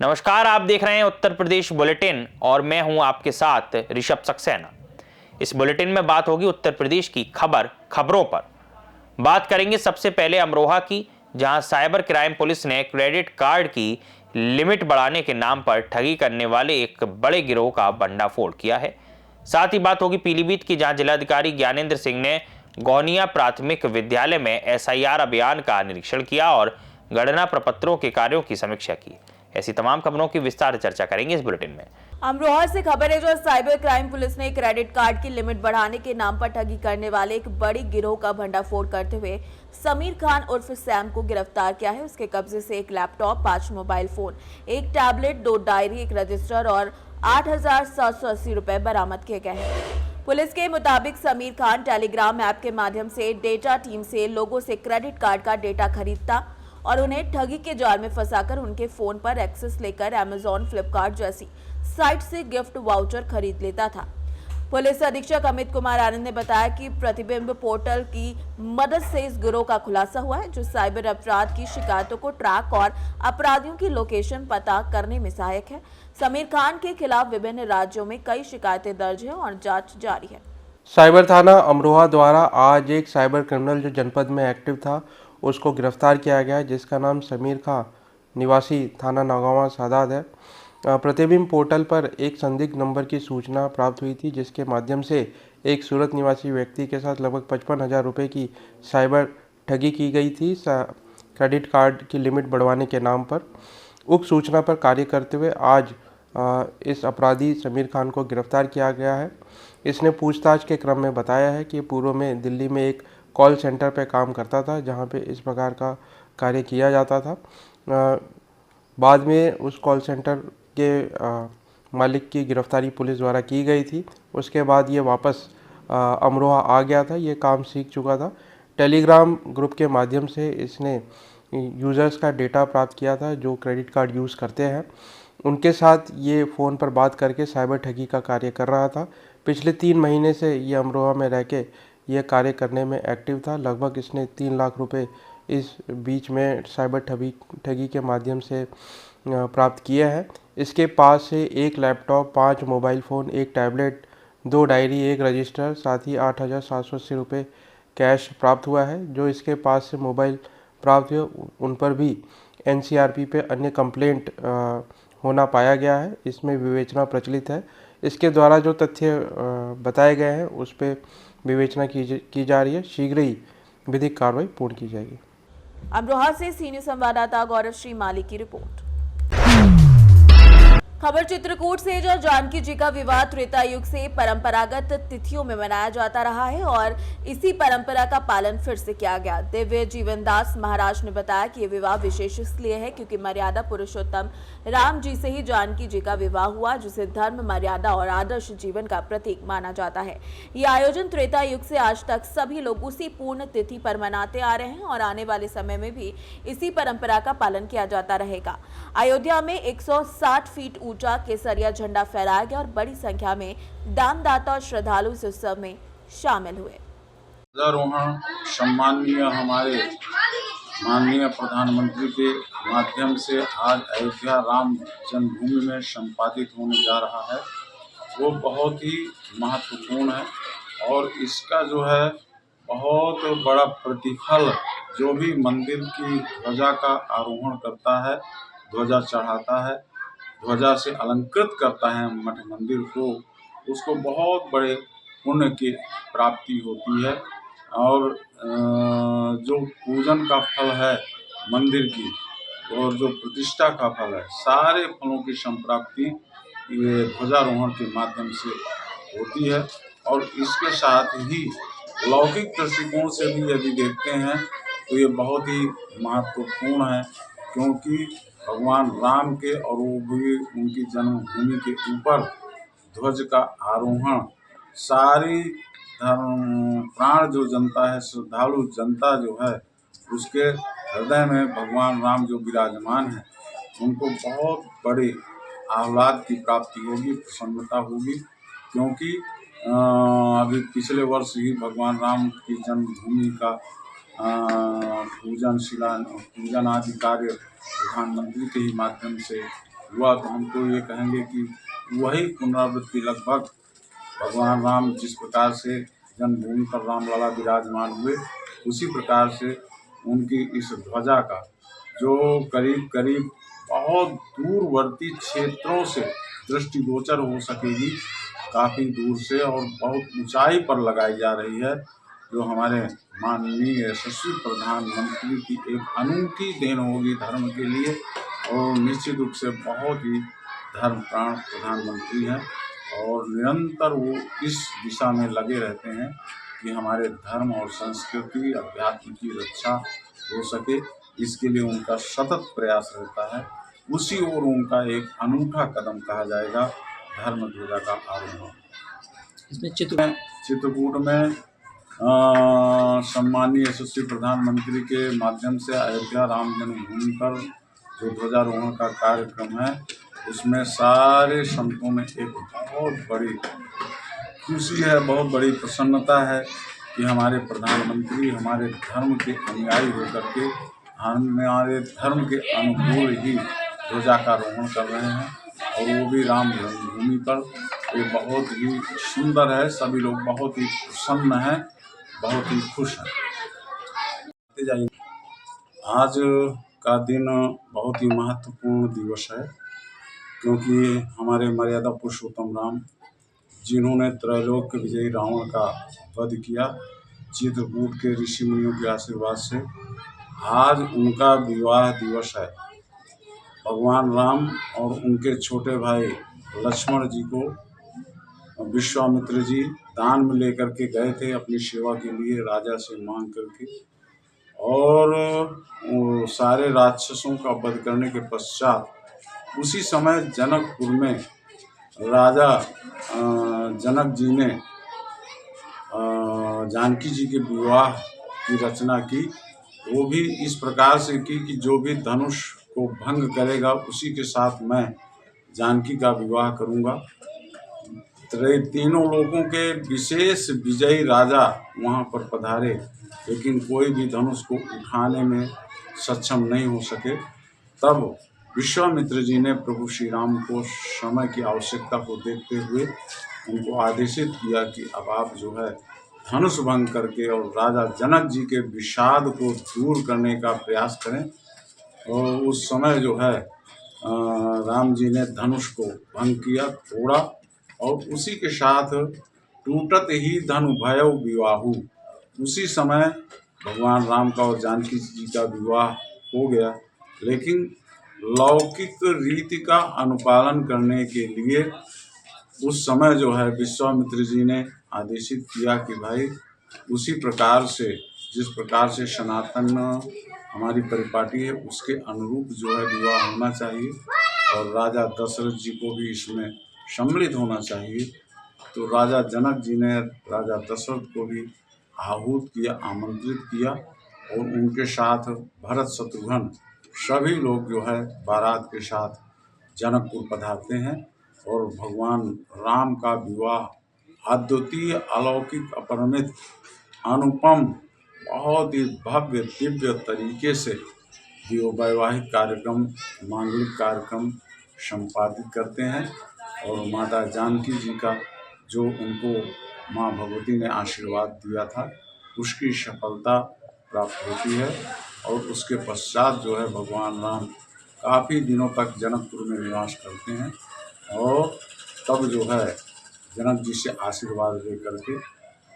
नमस्कार, आप देख रहे हैं उत्तर प्रदेश बुलेटिन और मैं हूं आपके साथ ऋषभ सक्सेना। इस बुलेटिन में बात होगी उत्तर प्रदेश की खबरों पर। बात करेंगे सबसे पहले अमरोहा की, जहां साइबर क्राइम पुलिस ने क्रेडिट कार्ड की लिमिट बढ़ाने के नाम पर ठगी करने वाले एक बड़े गिरोह का भंडाफोड़ किया है। साथ ही बात होगी पीलीभीत की, जहां जिलाधिकारी ज्ञानेंद्र सिंह ने गौनिया प्राथमिक विद्यालय में SIR अभियान का निरीक्षण किया और गणना प्रपत्रों के कार्यों की समीक्षा की। ऐसी तमाम खबरों की विस्तार चर्चा करेंगे इस बुलेटिन में। अमरोहा से खबर है, जो साइबर क्राइम पुलिस ने क्रेडिट कार्ड की लिमिट बढ़ाने के नाम पर ठगी करने वाले एक बड़ी गिरोह का भंडाफोड़ करते हुए समीर खान उर्फ सैम को गिरफ्तार किया है। उसके कब्जे से एक लैपटॉप, 5 मोबाइल फोन, एक टैबलेट, 2 डायरी, एक रजिस्टर और 8,780 रुपए बरामद किए गए हैं। पुलिस के मुताबिक समीर खान टेलीग्राम ऐप के माध्यम से डेटा टीम से लोगों से क्रेडिट कार्ड का डेटा खरीदता और उन्हें ठगी के जाल में फंसाकर उनके फोन पर एक्सेस लेकर अमेजॉन, फ्लिपकार्ट जैसी साइट से गिफ्ट वाउचर खरीद लेता था। पुलिस अधीक्षक अमित कुमार आनंद ने बताया कि प्रतिबिंब पोर्टल की मदद से इस गिरोह का खुलासा हुआ है, जो साइबर अपराध की शिकायतों को ट्रैक और अपराधियों की लोकेशन पता करने में सहायक है। समीर खान के खिलाफ विभिन्न राज्यों में कई शिकायतें दर्ज हैं और जांच जारी है। साइबर थाना अमरोहा द्वारा आज एक साइबर क्रिमिनल जो जनपद में एक्टिव था उसको गिरफ्तार किया गया है, जिसका नाम समीर खां निवासी थाना नागावा सादात है। प्रतिबिंब पोर्टल पर एक संदिग्ध नंबर की सूचना प्राप्त हुई थी, जिसके माध्यम से एक सूरत निवासी व्यक्ति के साथ लगभग 55,000 रुपये की साइबर ठगी की गई थी क्रेडिट कार्ड की लिमिट बढ़वाने के नाम पर। उक्त सूचना पर कार्य करते हुए आज इस अपराधी समीर खान को गिरफ्तार किया गया है। इसने पूछताछ के क्रम में बताया है कि पूर्व में दिल्ली में एक कॉल सेंटर पर काम करता था, जहां पे इस प्रकार का कार्य किया जाता था। बाद में उस कॉल सेंटर के मालिक की गिरफ्तारी पुलिस द्वारा की गई थी। उसके बाद ये वापस अमरोहा आ गया था, ये काम सीख चुका था। टेलीग्राम ग्रुप के माध्यम से इसने यूज़र्स का डेटा प्राप्त किया था जो क्रेडिट कार्ड यूज़ करते हैं। उनके साथ ये फ़ोन पर बात करके साइबर ठगी का कार्य कर रहा था। पिछले 3 महीने से ये अमरोहा में रह के ये कार्य करने में एक्टिव था। लगभग इसने 3 लाख रुपए इस बीच में साइबर ठगी के माध्यम से प्राप्त किया है। इसके पास से एक लैपटॉप, 5 मोबाइल फ़ोन, एक टैबलेट, 2 डायरी, एक रजिस्टर, साथ ही 8,780 रुपये कैश प्राप्त हुआ है। जो इसके पास से मोबाइल प्राप्त हुए उन पर भी NCRP पे अन्य कंप्लेंट होना पाया गया है। इसमें विवेचना प्रचलित है। इसके द्वारा जो तथ्य बताए गए हैं उस पर विवेचना की जा रही है। शीघ्र ही विधिक कार्रवाई पूर्ण की जाएगी। अमरोहा से सीनियर संवाददाता गौरव श्री माली की रिपोर्ट। खबर चित्रकूट से, जो जानकी जी का विवाह त्रेता युग से परंपरागत तिथियों में मनाया जाता रहा है और इसी परंपरा का पालन फिर से किया गया। दिव्य जीवनदास महाराज ने बताया कि यह विवाह विशेष इसलिए है क्योंकि मर्यादा पुरुषोत्तम राम जी से ही जानकी जी का विवाह हुआ, जिसे धर्म, मर्यादा और आदर्श जीवन का प्रतीक माना जाता है। यह आयोजन त्रेता युग से आज तक सभी लोग उसी पूर्ण तिथि पर मनाते आ रहे हैं और आने वाले समय में भी इसी परंपरा का पालन किया जाता रहेगा। अयोध्या में 160 फीट ऊंचा केसरिया झंडा फहराया गया और बड़ी संख्या में दानदाता और श्रद्धालु इस उत्सव में शामिल हुए। ध्वजारोहण सम्माननीय हमारे माननीय प्रधानमंत्री के माध्यम से आज अयोध्या राम जन्मभूमि में संपादित होने जा रहा है, वो बहुत ही महत्वपूर्ण है। और इसका जो है बहुत बड़ा प्रतिफल, जो भी मंदिर की ध्वजा का आरोहण करता है, ध्वजा चढ़ाता है, ध्वजा से अलंकृत करता है मठ मंदिर को, उसको बहुत बड़े पुण्य की प्राप्ति होती है। और जो पूजन का फल है मंदिर की और जो प्रतिष्ठा का फल है, सारे फलों की संप्राप्ति ये ध्वजारोहण के माध्यम से होती है। और इसके साथ ही लौकिक दृष्टिकोण से भी यदि देखते हैं तो ये बहुत ही महत्वपूर्ण है, क्योंकि भगवान राम के और वो भी उनकी जन्मभूमि के ऊपर ध्वज का आरोहण, सारी प्राण जो जनता है, श्रद्धालु जनता जो है, उसके हृदय में भगवान राम जो विराजमान है, उनको बहुत बड़े आह्लाद की प्राप्ति होगी, प्रसन्नता होगी। क्योंकि अभी पिछले वर्ष ही भगवान राम की जन्मभूमि का पूजन आदि कार्य प्रधानमंत्री के ही माध्यम से हुआ। तो हम तो ये कहेंगे कि वही पुनरावृत्ति लगभग भगवान राम जिस प्रकार से जन्मभूमि पर रामलला विराजमान हुए, उसी प्रकार से उनकी इस ध्वजा का जो करीब करीब बहुत दूरवर्ती क्षेत्रों से दृष्टिगोचर हो सकेगी, काफ़ी दूर से और बहुत ऊंचाई पर लगाई जा रही है, जो हमारे माननीय यशस्वी प्रधानमंत्री की एक अनूठी देन होगी धर्म के लिए। और निश्चित रूप से बहुत ही धर्मप्राण प्रधानमंत्री हैं और निरंतर वो इस दिशा में लगे रहते हैं कि हमारे धर्म और संस्कृति अध्यात्म की रक्षा हो सके, इसके लिए उनका सतत प्रयास रहता है। उसी ओर उनका एक अनूठा कदम कहा जाएगा धर्म ध्वजा का आरोहण। इसमें चित्रकूट में सम्मानीय यशस्वी प्रधानमंत्री के माध्यम से अयोध्या राम जन्मभूमि पर जो ध्वजारोहण का कार्यक्रम है, उसमें सारे संतों में एक बहुत बड़ी खुशी है, बहुत बड़ी प्रसन्नता है कि हमारे प्रधानमंत्री हमारे धर्म के अनुयायी होकर के हमारे धर्म के अनुकूल ही ध्वजा का आरोहण कर रहे हैं, और वो भी राम जन्मभूमि पर। ये बहुत ही सुंदर है, सभी लोग बहुत ही प्रसन्न हैं, बहुत ही खुश हैं। आज का दिन बहुत ही महत्वपूर्ण दिवस है, क्योंकि हमारे मर्यादा पुरुषोत्तम राम, जिन्होंने त्रैलोक्य विजयी रावण का वध किया, चित्रकूट के ऋषि मुनियों के आशीर्वाद से आज उनका विवाह दिवस है। भगवान राम और उनके छोटे भाई लक्ष्मण जी को विश्वामित्र जी दान में लेकर के गए थे अपनी सेवा के लिए, राजा से मांग करके, और सारे राक्षसों का वध करने के पश्चात उसी समय जनकपुर में राजा जनक जी ने जानकी जी के विवाह की रचना की। वो भी इस प्रकार से की कि जो भी धनुष को भंग करेगा उसी के साथ मैं जानकी का विवाह करूंगा। तीनों लोगों के विशेष विजयी राजा वहां पर पधारे, लेकिन कोई भी धनुष को उठाने में सक्षम नहीं हो सके। तब विश्वामित्र जी ने प्रभु श्री राम को समय की आवश्यकता को देखते हुए उनको आदेशित किया कि अब आप जो है धनुष भंग करके और राजा जनक जी के विषाद को दूर करने का प्रयास करें। और उस समय जो है राम जी ने धनुष को भंग किया, तोड़ा, और उसी के साथ टूटत ही धनु भयउ विवाहु, उसी समय भगवान राम का और जानकी जी का विवाह हो गया। लेकिन लौकिक रीति का अनुपालन करने के लिए उस समय जो है विश्वामित्र जी ने आदेशित किया कि भाई उसी प्रकार से जिस प्रकार से सनातन हमारी परिपाटी है उसके अनुरूप जो है विवाह होना चाहिए, और राजा दशरथ जी को भी इसमें सम्मिलित होना चाहिए। तो राजा जनक जी ने राजा दशरथ को भी आहूत किया, आमंत्रित किया, और उनके साथ भरत शत्रुघ्न सभी लोग जो है बारात के साथ जनकपुर पधारते हैं, और भगवान राम का विवाह अद्वितीय, अलौकिक, अपरिमित, अनुपम, बहुत ही भव्य दिव्य तरीके से वैवाहिक कार्यक्रम, मांगलिक कार्यक्रम संपादित करते हैं। और माता जानकी जी का जो उनको माँ भगवती ने आशीर्वाद दिया था उसकी सफलता प्राप्त होती है। और उसके पश्चात जो है भगवान राम काफ़ी दिनों तक जनकपुर में निवास करते हैं, और तब जो है जनक जी से आशीर्वाद लेकर के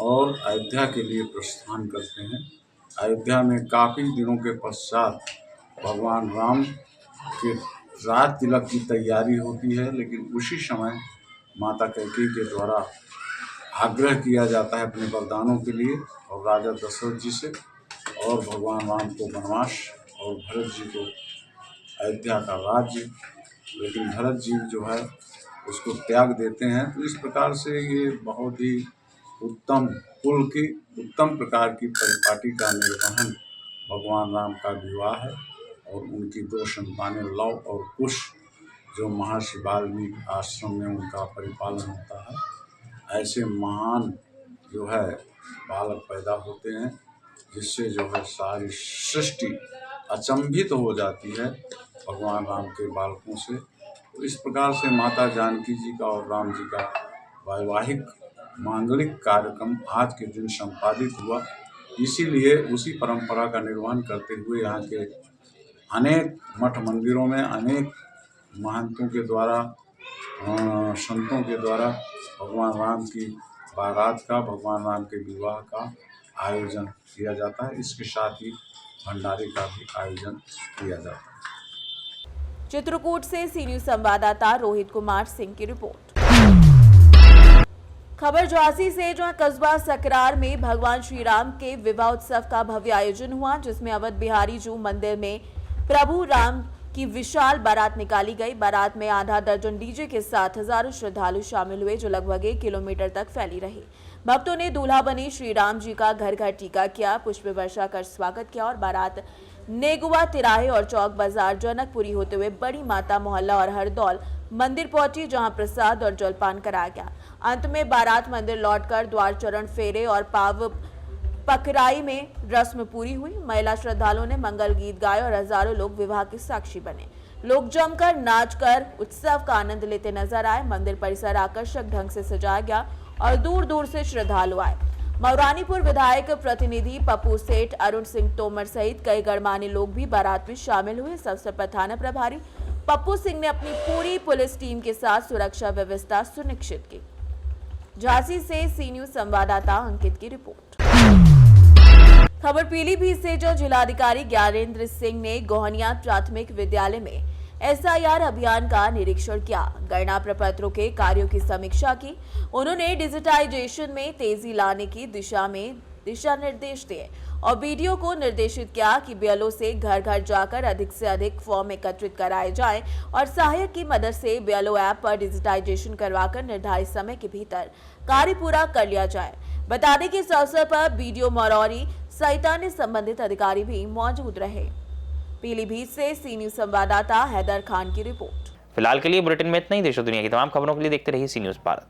और अयोध्या के लिए प्रस्थान करते हैं। अयोध्या में काफ़ी दिनों के पश्चात भगवान राम के राज तिलक की तैयारी होती है, लेकिन उसी समय माता कैकेयी के द्वारा आग्रह किया जाता है अपने वरदानों के लिए और राजा दशरथ जी से, और भगवान राम को वनवास और भरत जी को अयोध्या का राज्य, लेकिन भरत जी जो है उसको त्याग देते हैं। तो इस प्रकार से ये बहुत ही उत्तम कुल की उत्तम प्रकार की परिपाटी का निर्वहन भगवान राम का विवाह है, और उनकी दो संतानें लव और कुश जो महर्षि वाल्मीकि आश्रम में उनका परिपालन होता है। ऐसे महान जो है बालक पैदा होते हैं, जिससे जो है सारी सृष्टि अचंभित हो जाती है भगवान राम के बालकों से। तो इस प्रकार से माता जानकी जी का और राम जी का वैवाहिक मांगलिक कार्यक्रम आज के दिन संपादित हुआ। इसीलिए उसी परंपरा का निर्वहन करते हुए यहाँ के अनेक मठ मंदिरों में अनेक महंतों के द्वारा संतों के द्वारा भगवान राम की बारात का, भगवान राम के विवाह का आयोजन किया जाता है। इसके साथ ही भंडारे का भी आयोजन किया जाता है। चित्रकूट से सी न्यूज संवाददाता रोहित कुमार सिंह की रिपोर्ट। खबर झांसी से, जहां कस्बा सकरार में भगवान श्री राम के विवाह उत्सव का भव्य आयोजन हुआ, जिसमें अवध बिहारी जू मंदिर में प्रभु राम की विशाल बारात निकाली गई। बारात में आधा दर्जन डीजे के साथ हजारों श्रद्धालु शामिल हुए, जो लगभग 1 किलोमीटर तक फैली रही। भक्तों ने दूल्हा बने श्री राम जी का घर घर टीका किया, पुष्प वर्षा कर स्वागत किया और बारात नेगुआ तिराहे और चौक बाजार जनकपुरी होते हुए बड़ी माता मोहल्ला और हरदौल मंदिर पहुंची, जहां प्रसाद और जलपान कराया गया। अंत में बारात मंदिर लौटकर द्वार चरण फेरे और पाव पकराई में रस्म पूरी हुई। महिला श्रद्धालुओं ने मंगल गीत गाए और हजारों लोग विवाह के साक्षी बने। लोग जमकर नाचकर उत्सव का आनंद लेते नजर आए। मंदिर परिसर आकर्षक ढंग से सजाया गया और दूर दूर से श्रद्धालु आए। मौरानीपुर विधायक प्रतिनिधि पप्पू सेठ, अरुण सिंह तोमर सहित कई गणमान्य लोग भी बारात में शामिल हुए। इस अवसर पर थाना प्रभारी पप्पू सिंह ने अपनी पूरी पुलिस टीम के साथ सुरक्षा व्यवस्था सुनिश्चित की। झांसी से सी न्यूज संवाददाता अंकित की रिपोर्ट। खबर पीलीभीत से, जो जिलाधिकारी ज्ञानेंद्र सिंह ने गोहनिया प्राथमिक विद्यालय में SIR अभियान का निरीक्षण किया, गणना प्रपत्रों के कार्यों की समीक्षा की। उन्होंने डिजिटाइजेशन में तेजी लाने की दिशा में दिशा निर्देश दिए और BDO को निर्देशित किया कि BLO से घर घर जाकर अधिक से अधिक फॉर्म एकत्रित कराए जाएं और सहायक की मदद से BLO ऐप पर डिजिटाइजेशन करवाकर निर्धारित समय के भीतर कार्य पूरा कर लिया जाए। बता दें कि इस अवसर पर BDO मरौरी सहित अन्य संबंधित अधिकारी भी मौजूद रहे। पीलीभीत से सी न्यूज संवाददाता हैदर खान की रिपोर्ट। फिलहाल के लिए बुलेटिन में इतना ही। देश और दुनिया की तमाम खबरों के लिए देखते रहिए सी न्यूज भारत।